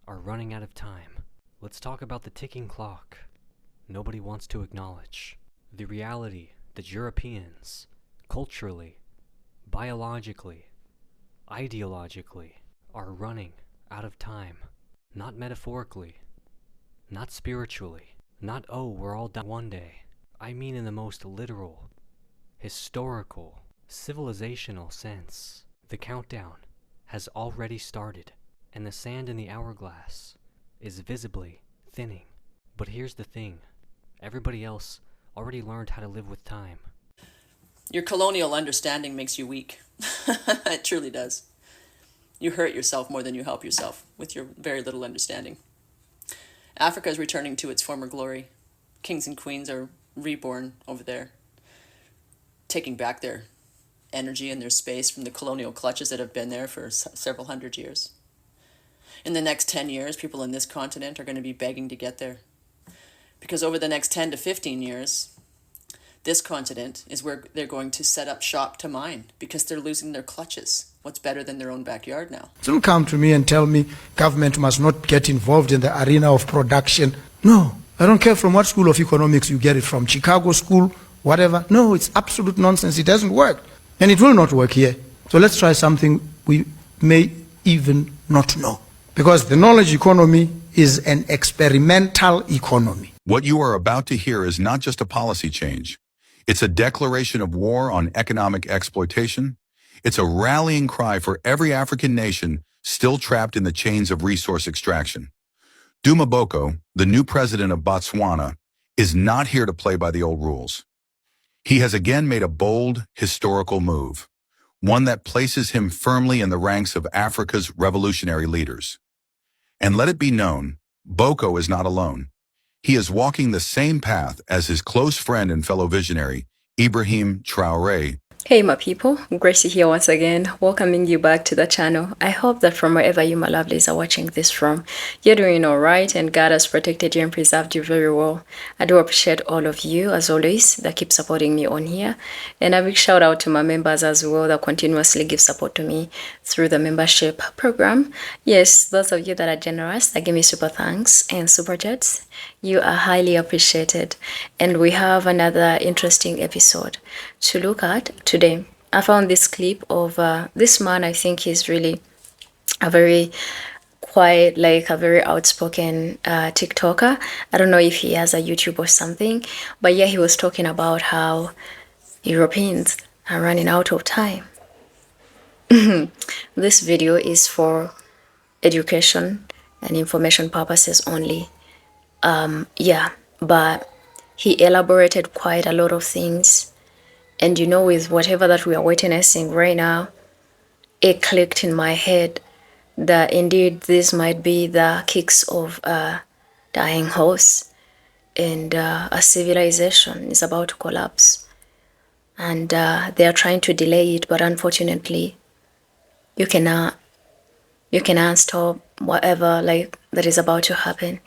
are running out of time. Let's talk about the ticking clock nobody wants to acknowledge. The reality that Europeans, culturally, biologically, ideologically, are running out of time. Not metaphorically, not spiritually, not oh, we're all dying one day. I mean in the most literal, historical, civilizational sense. The countdown has already started, and the sand in the hourglass is visibly thinning. But here's the thing, everybody else already learned how to live with time. Your colonial understanding makes you weak. It truly does. You hurt yourself more than you help yourself with your very little understanding. Africa is returning to its former glory. Kings and queens are reborn over there, taking back their energy and their space from the colonial clutches that have been there for several hundred years. In the next 10 years, people in this continent are going to be begging to get there. Because over the next 10 to 15 years, this continent is where they're going to set up shop to mine because they're losing their clutches. What's better than their own backyard now? Don't come to me and tell me government must not get involved in the arena of production. No, I don't care from what school of economics you get it from, Chicago school, whatever. No, it's absolute nonsense. It doesn't work. And it will not work here. So let's try something we may even not know. Because the knowledge economy is an experimental economy. What you are about to hear is not just a policy change. It's a declaration of war on economic exploitation. It's a rallying cry for every African nation still trapped in the chains of resource extraction. Duma Boko, the new president of Botswana, is not here to play by the old rules. He has again made a bold, historical move, one that places him firmly in the ranks of Africa's revolutionary leaders. And let it be known, Boko is not alone. He is walking the same path as his close friend and fellow visionary, Ibrahim Traoré. Hey my people, Gracie here once again, welcoming you back to the channel. I hope that from wherever you my lovelies are watching this from, you're doing alright and God has protected you and preserved you very well. I do appreciate all of you as always that keep supporting me on here, and a big shout out to my members as well that continuously give support to me through the membership program. Yes, those of you that are generous, that give me super thanks and super chats, you are highly appreciated. And we have another interesting episode to look at today. I found this clip of this man. I think he's really a very quiet, like a very outspoken TikToker. I don't know if he has a YouTube or something, but yeah, he was talking about how Europeans are running out of time. This video is for education and information purposes only. Yeah, but he elaborated quite a lot of things. And you know, with whatever that we are witnessing right now, it clicked in my head that indeed this might be the kicks of a dying horse, and a civilization is about to collapse. And they are trying to delay it, but unfortunately, you cannot stop whatever like that is about to happen.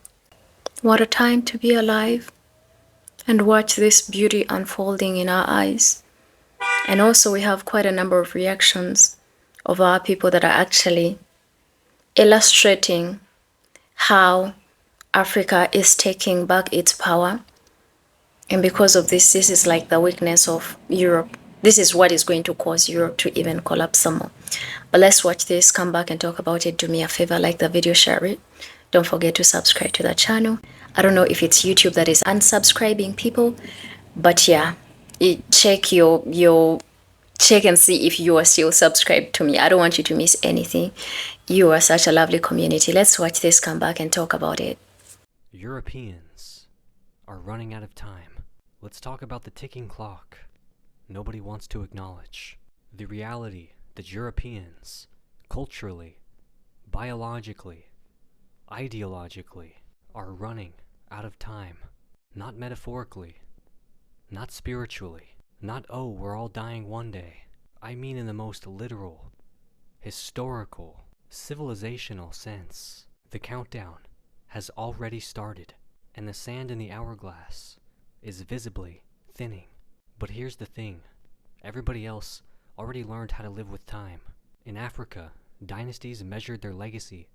What a time to be alive and watch this beauty unfolding in our eyes. And also we have quite a number of reactions of our people that are actually illustrating how Africa is taking back its power. And because of this, this is like the weakness of Europe. This is what is going to cause Europe to even collapse some more. But let's watch this, come back and talk about it. Do me a favor, like the video, share it. Don't forget to subscribe to the channel. I don't know if it's YouTube that is unsubscribing people, but yeah, check check and see if you are still subscribed to me. I don't want you to miss anything. You are such a lovely community. Let's watch this, come back and talk about it. Europeans are running out of time. Let's talk about the ticking clock nobody wants to acknowledge. The reality that Europeans, culturally, biologically, ideologically, are running out of time. Not metaphorically, not spiritually, not oh, we're all dying one day. I mean in the most literal, historical, civilizational sense. The countdown has already started, and the sand in the hourglass is visibly thinning. But here's the thing, everybody else already learned how to live with time. In Africa, dynasties measured their legacy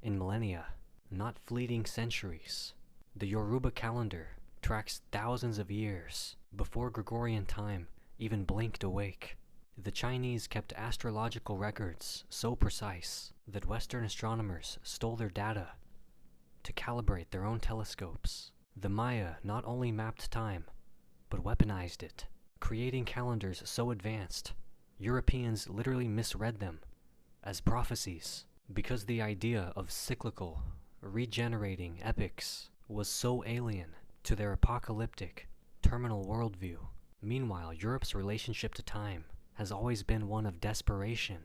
in millennia, not fleeting centuries. The Yoruba calendar tracks thousands of years before Gregorian time even blinked awake. The Chinese kept astrological records so precise that Western astronomers stole their data to calibrate their own telescopes. The Maya not only mapped time, but weaponized it, creating calendars so advanced, Europeans literally misread them as prophecies, because the idea of cyclical, regenerating epics was so alien to their apocalyptic, terminal worldview. Meanwhile, Europe's relationship to time has always been one of desperation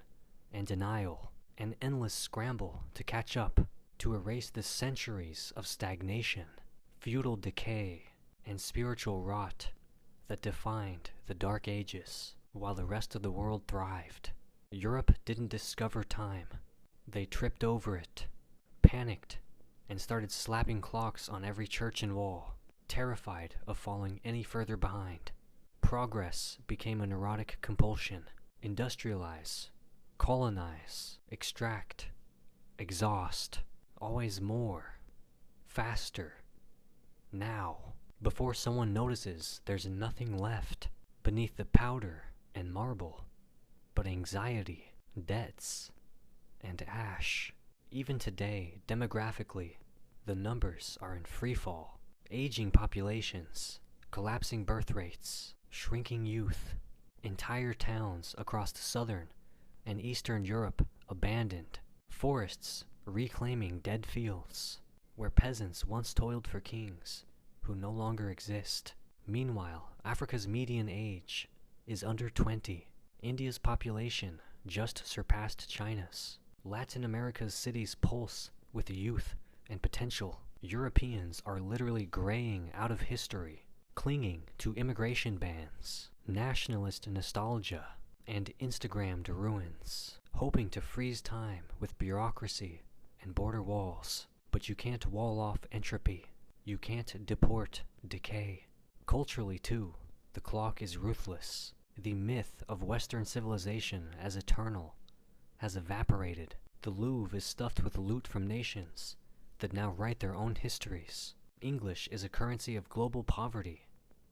and denial, an endless scramble to catch up, to erase the centuries of stagnation, feudal decay, and spiritual rot that defined the Dark Ages, while the rest of the world thrived. Europe didn't discover time. They tripped over it, panicked, and started slapping clocks on every church and wall, terrified of falling any further behind. Progress became a neurotic compulsion. Industrialize, colonize, extract, exhaust, always more, faster, now. Before someone notices, there's nothing left beneath the powder and marble but anxiety, debts, and ash. Even today, demographically, the numbers are in freefall. Aging populations, collapsing birth rates, shrinking youth, entire towns across southern and eastern Europe abandoned, forests reclaiming dead fields, where peasants once toiled for kings who no longer exist. Meanwhile, Africa's median age is under 20. India's population just surpassed China's. Latin America's cities pulse with youth and potential. Europeans are literally graying out of history, clinging to immigration bans, nationalist nostalgia, and Instagrammed ruins, hoping to freeze time with bureaucracy and border walls. But you can't wall off entropy. You can't deport decay. Culturally, too, the clock is ruthless. The myth of Western civilization as eternal has evaporated. The Louvre is stuffed with loot from nations that now write their own histories. English is a currency of global poverty,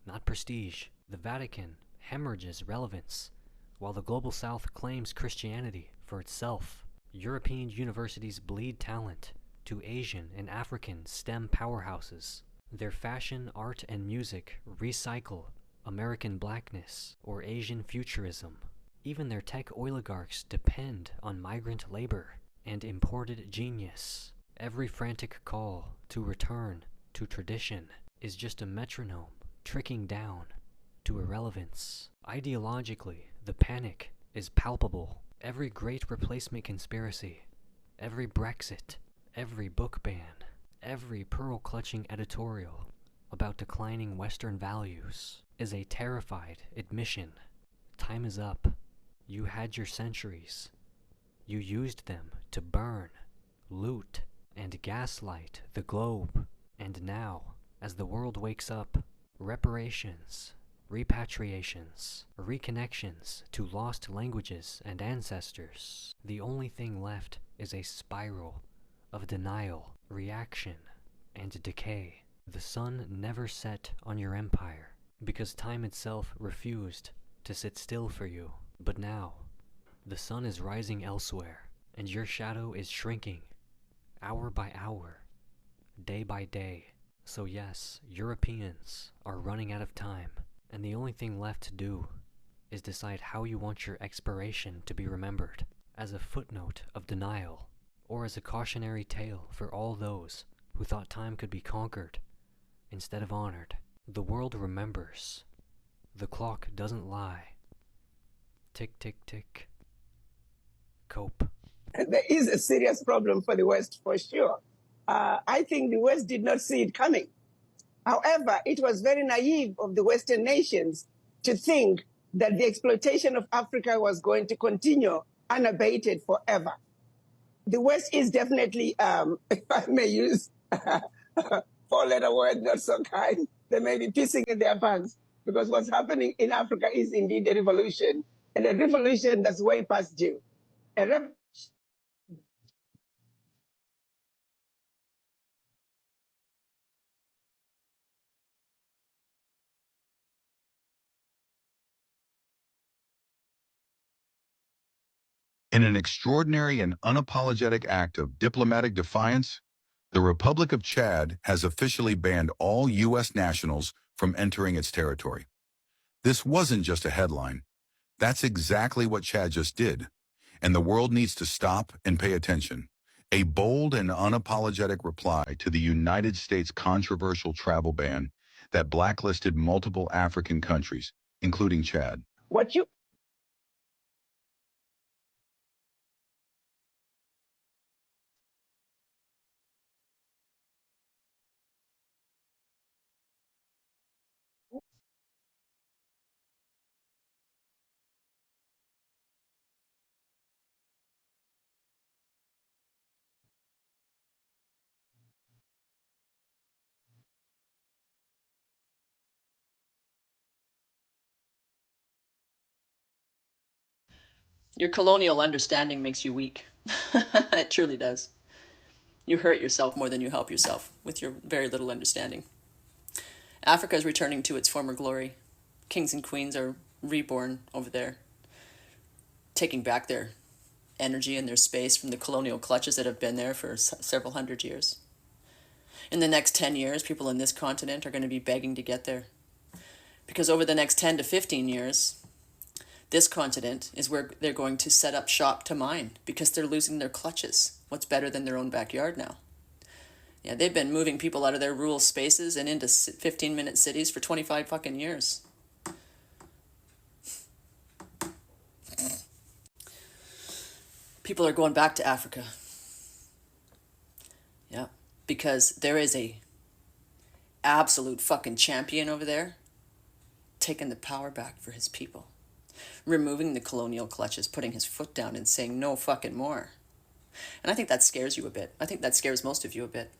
not prestige. The Vatican hemorrhages relevance, while the global South claims Christianity for itself. European universities bleed talent to Asian and African STEM powerhouses. Their fashion, art, and music recycle American blackness or Asian futurism. Even their tech oligarchs depend on migrant labor and imported genius. Every frantic call to return to tradition is just a metronome tricking down to irrelevance. Ideologically, the panic is palpable. Every great replacement conspiracy, every Brexit, every book ban, every pearl-clutching editorial about declining Western values is a terrified admission. Time is up. You had your centuries. You used them to burn, loot, and gaslight the globe. And now, as the world wakes up, reparations, repatriations, reconnections to lost languages and ancestors, the only thing left is a spiral of denial, reaction, and decay. The sun never set on your empire, because time itself refused to sit still for you. But now, the sun is rising elsewhere, and your shadow is shrinking, hour by hour, day by day. So yes, Europeans are running out of time, and the only thing left to do is decide how you want your expiration to be remembered, as a footnote of denial, or as a cautionary tale for all those who thought time could be conquered instead of honored. The world remembers. The clock doesn't lie. Tick, tick, tick. Cope. There is a serious problem for the West, for sure. I think the West did not see it coming. However, it was very naive of the Western nations to think that the exploitation of Africa was going to continue unabated forever. The West is definitely, if I may use four-letter word, not so kind, they may be pissing in their pants, because what's happening in Africa is indeed a revolution, and a revolution that's way past due. A In an extraordinary and unapologetic act of diplomatic defiance, the Republic of Chad has officially banned all U.S. nationals from entering its territory. This wasn't just a headline. That's exactly what Chad just did, and the world needs to stop and pay attention. A bold and unapologetic reply to the United States' controversial travel ban that blacklisted multiple African countries, including Chad. What you Your colonial understanding makes you weak. It truly does. You hurt yourself more than you help yourself with your very little understanding. Africa is returning to its former glory. Kings and queens are reborn over there, taking back their energy and their space from the colonial clutches that have been there for several hundred years. In the next 10 years, people in this continent are going to be begging to get there. Because over the next 10 to 15 years, this continent is where they're going to set up shop to mine because they're losing their clutches. What's better than their own backyard now? Yeah, they've been moving people out of their rural spaces and into 15-minute cities for 25 fucking years. People are going back to Africa. Yeah, because there is a absolute fucking champion over there taking the power back for his people, removing the colonial clutches, putting his foot down and saying no fucking more. And I think that scares you a bit. I think that scares most of you a bit,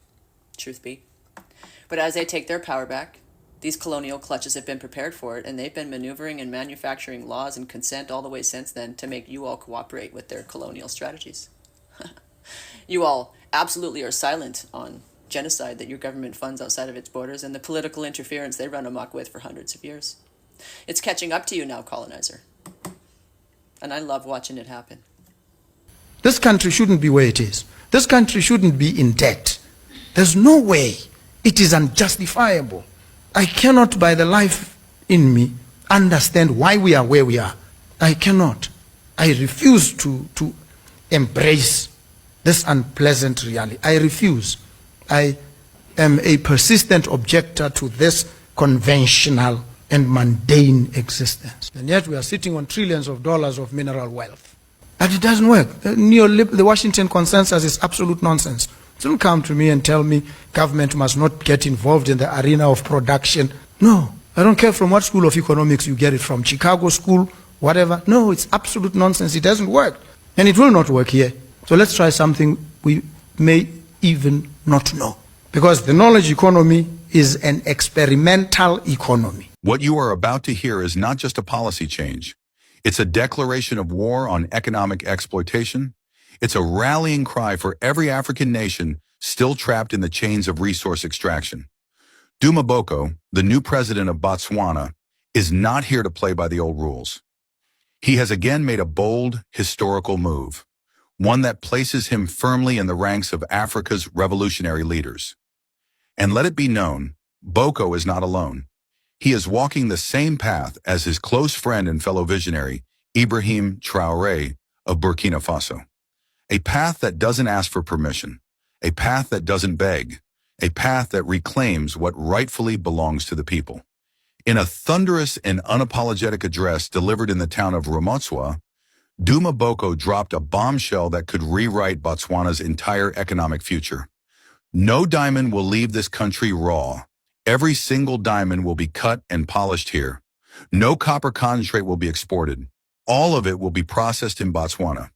truth be. But as they take their power back, these colonial clutches have been prepared for it, and they've been maneuvering and manufacturing laws and consent all the way since then to make you all cooperate with their colonial strategies. You all absolutely are silent on genocide that your government funds outside of its borders and the political interference they run amok with for hundreds of years. It's catching up to you now, colonizer. And I love watching it happen. This country shouldn't be where it is. This country shouldn't be in debt. There's no way. It is unjustifiable. I cannot, by the life in me, understand why we are where we are. I cannot. I refuse to embrace this unpleasant reality. I refuse. I am a persistent objector to this conventional and mundane existence. And yet we are sitting on trillions of dollars of mineral wealth. But it doesn't work. The Washington consensus is absolute nonsense. Don't come to me and tell me government must not get involved in the arena of production. No, I don't care from what school of economics you get it from, Chicago school, whatever. No, it's absolute nonsense. It doesn't work. And it will not work here. So let's try something we may even not know. Because the knowledge economy is an experimental economy. What you are about to hear is not just a policy change. It's a declaration of war on economic exploitation. It's a rallying cry for every African nation still trapped in the chains of resource extraction. Duma Boko, the new president of Botswana, is not here to play by the old rules. He has again made a bold, historical move, one that places him firmly in the ranks of Africa's revolutionary leaders. And let it be known, Boko is not alone. He is walking the same path as his close friend and fellow visionary, Ibrahim Traoré of Burkina Faso. A path that doesn't ask for permission, a path that doesn't beg, a path that reclaims what rightfully belongs to the people. In a thunderous and unapologetic address delivered in the town of Ramotswa, Duma Boko dropped a bombshell that could rewrite Botswana's entire economic future. No diamond will leave this country raw. Every single diamond will be cut and polished here. No copper concentrate will be exported. All of it will be processed in Botswana.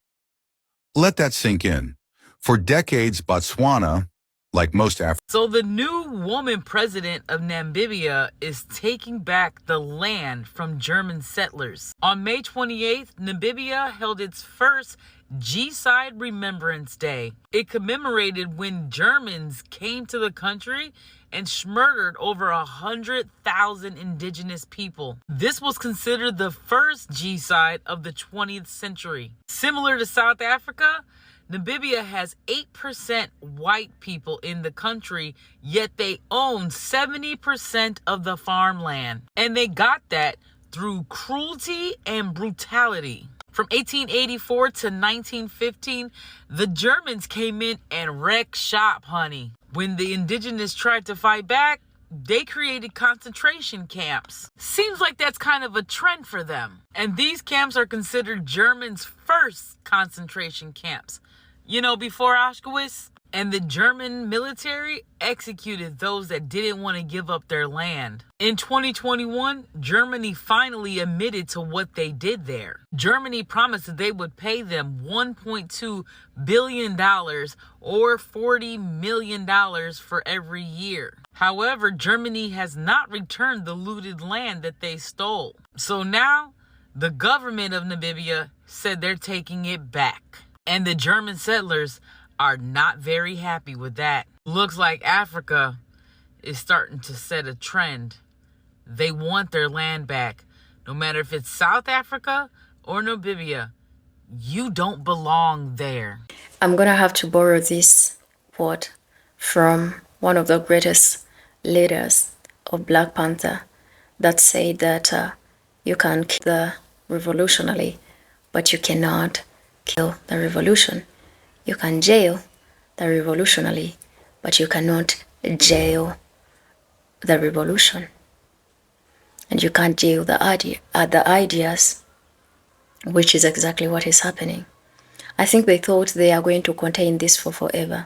Let that sink in. For decades, Botswana, like most Africans. So the new woman president of Namibia is taking back the land from German settlers. On May 28th, Namibia held its first G-Side Remembrance Day. It commemorated when Germans came to the country and murdered over 100,000 indigenous people. This was considered the first G-Side of the 20th century. Similar to South Africa, Namibia has 8% white people in the country, yet they own 70% of the farmland. And they got that through cruelty and brutality. From 1884 to 1915, the Germans came in and wrecked shop, honey. When the indigenous tried to fight back, they created concentration camps. Seems like that's kind of a trend for them. And these camps are considered Germans' first concentration camps. You know, before Auschwitz. And the German military executed those that didn't want to give up their land. In 2021, Germany finally admitted to what they did there. Germany promised that they would pay them $1.2 billion or $40 million for every year. However, Germany has not returned the looted land that they stole. So now, the government of Namibia said they're taking it back. And the German settlers are not very happy with that. Looks like Africa is starting to set a trend. They want their land back. No matter if it's South Africa or Namibia, you don't belong there. I'm going to have to borrow this quote from one of the greatest leaders of Black Panther that said that you can kill the revolutionary, but you cannot kill the revolution. You can jail the revolutionary, but you cannot jail the revolution. And you can't jail the ideas, which is exactly what is happening. I think they thought they are going to contain this for forever.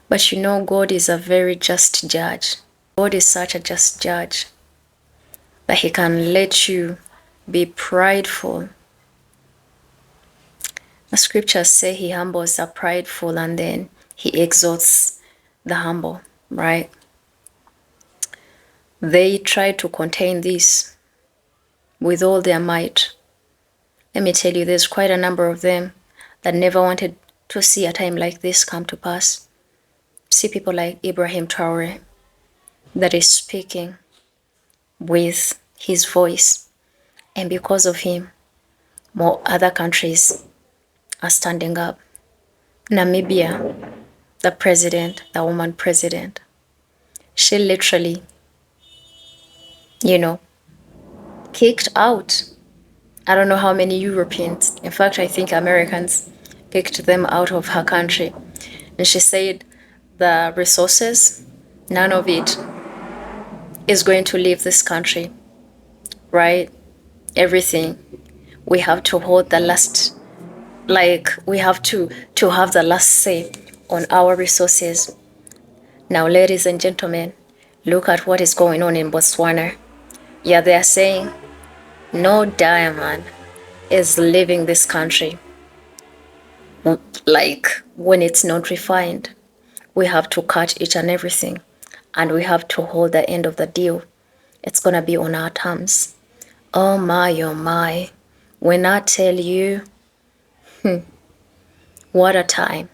But you know, God is a very just judge. God is such a just judge that he can let you be prideful. The scriptures say he humbles the prideful and then he exalts the humble, right? They tried to contain this with all their might. Let me tell you, there's quite a number of them that never wanted to see a time like this come to pass. See people like Ibrahim Traore that is speaking with his voice. And because of him, more other countries are standing up. Namibia, the president, the woman president, she literally, kicked out, I don't know how many Europeans, in fact, I think Americans, kicked them out of her country. And she said the resources, none of it is going to leave this country, right? Everything. We have to hold the last, we have to have the last say on our resources. Now, ladies and gentlemen, look at what is going on in Botswana. Yeah, they are saying no diamond is leaving this country. When it's not refined, we have to cut each and everything, and we have to hold the end of the deal. It's gonna be on our terms. Oh my. When I tell you, what a time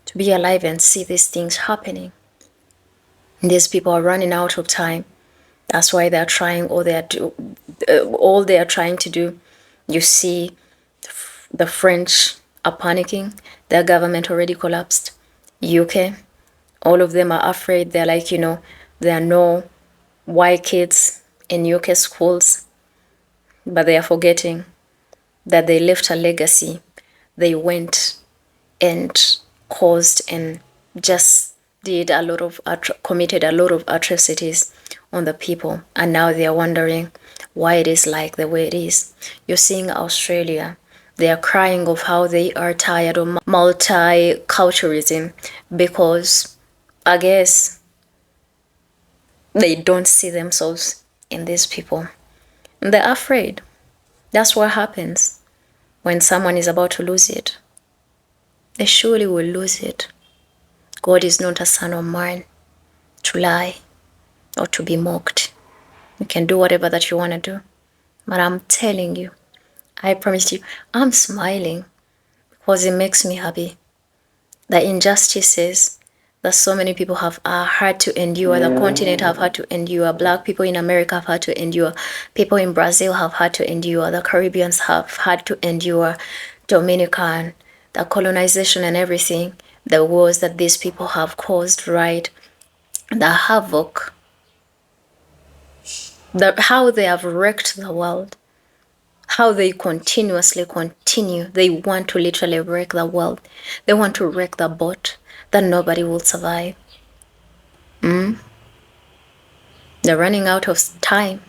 to be alive and see these things happening. These people are running out of time. That's why they're trying all they are trying to do. You see, the French are panicking. Their government already collapsed. UK, all of them are afraid. They're like, there are no white kids in UK schools. But they are forgetting that they left a legacy. They went and caused and just committed a lot of atrocities on the people. And now they are wondering why it is like the way it is. You're seeing Australia. They are crying of how they are tired of multiculturalism because, I guess, they don't see themselves in these people. And they're afraid. That's what happens when someone is about to lose it. They surely will lose it. God is not a son of man to lie or to be mocked. You can do whatever that you want to do. But I'm telling you, I promise you, I'm smiling because it makes me happy. The injustices that so many people have had to endure, the continent have had to endure, black people in America have had to endure, people in Brazil have had to endure, the Caribbeans have had to endure, Dominican, the colonization and everything, the wars that these people have caused, right? The havoc, how they have wrecked the world, how they continuously continue. They want to literally wreck the world. They want to wreck the boat that nobody will survive. They're running out of time,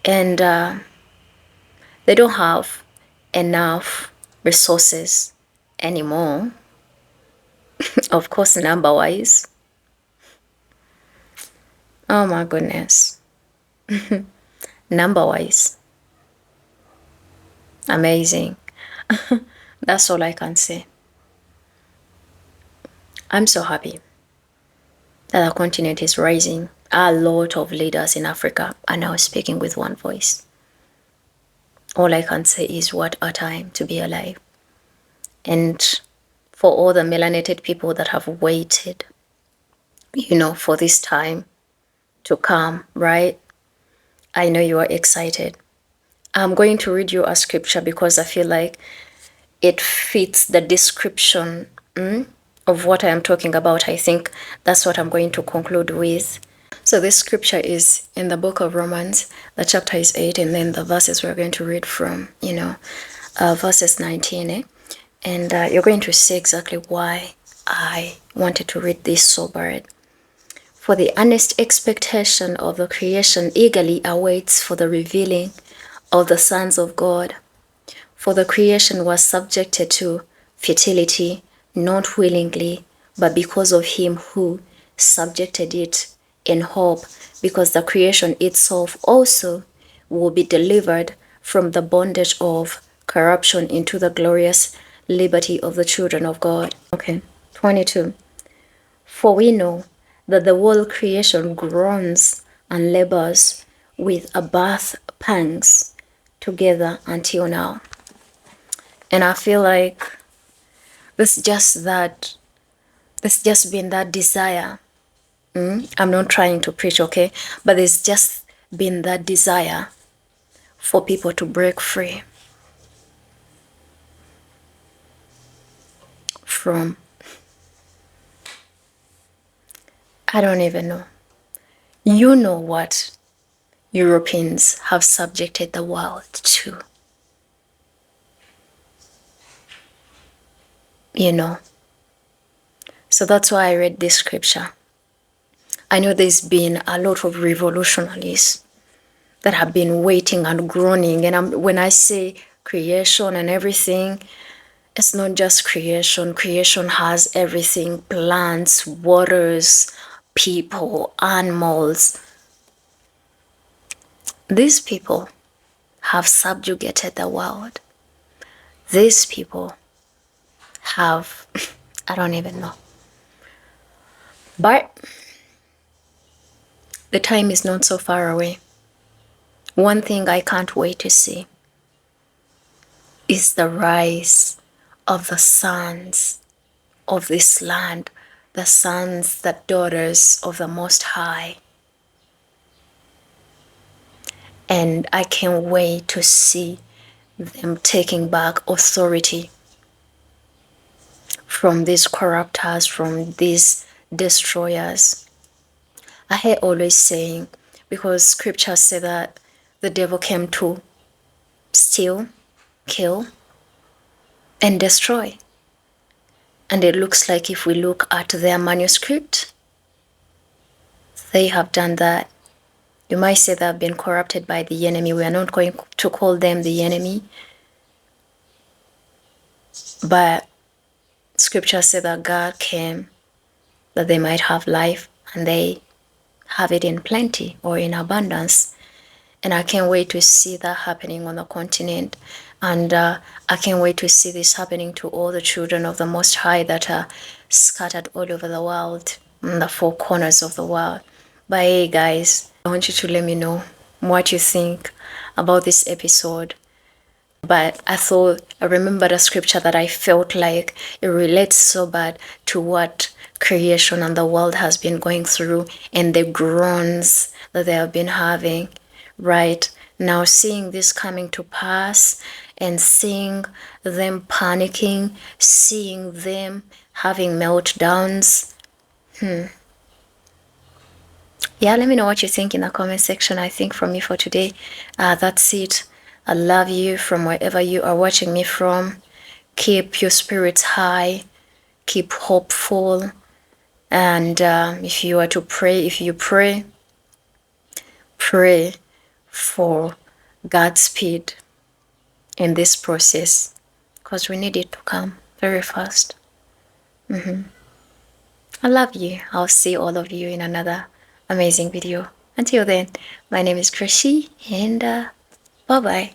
and they don't have enough resources anymore. Of course, number wise. Oh my goodness. Number wise. Amazing. That's all I can say. I'm so happy that our continent is rising. A lot of leaders in Africa are now speaking with one voice. All I can say is what a time to be alive. And for all the melanated people that have waited, for this time to come, right? I know you are excited. I'm going to read you a scripture because I feel like it fits the description of what I am talking about. I think that's what I'm going to conclude with. So this scripture is in the book of Romans. The chapter is 8, and then the verses we're going to read from, verses 19. And you're going to see exactly why I wanted to read this so bad. For the earnest expectation of the creation eagerly awaits for the revealing of the sons of God. For the creation was subjected to futility, not willingly, but because of him who subjected it in hope, because the creation itself also will be delivered from the bondage of corruption into the glorious liberty of the children of God. Okay, 22. For we know that the whole creation groans and labors with a birth pangs together until now. And I feel like there's just been that desire. I'm not trying to preach, okay? But there's just been that desire for people to break free from, I don't even know. You know what Europeans have subjected the world to. So that's why I read this scripture. I know there's been a lot of revolutionaries that have been waiting and groaning. And when I say creation and everything, it's not just creation. Creation has everything: plants, waters, people, animals. These people have subjugated the world. These people have, I don't even know. But the time is not so far away. One thing I can't wait to see is the rise of the sons of this land, the sons, the daughters of the Most High. And I can't wait to see them taking back authority from these corruptors, from these destroyers. I hear always saying, because scriptures say that the devil came to steal, kill, and destroy. And it looks like if we look at their manuscript, they have done that. You might say they have been corrupted by the enemy. We are not going to call them the enemy. But scripture says that God came that they might have life, and they have it in plenty or in abundance. And I can't wait to see that happening on the continent. And I can't wait to see this happening to all the children of the Most High that are scattered all over the world, in the four corners of the world. But hey guys, I want you to let me know what you think about this episode. But I remember the scripture that I felt like it relates so bad to what creation and the world has been going through and the groans that they have been having, right? Now, seeing this coming to pass and seeing them panicking, seeing them having meltdowns. Yeah, let me know what you think in the comment section. I think from me for today, that's it. I love you from wherever you are watching me from. Keep your spirits high, keep hopeful, and if you are to pray, if you pray for Godspeed in this process, because we need it to come very fast. I love you. I'll see all of you in another amazing video. Until then, my name is Krishi, and bye-bye.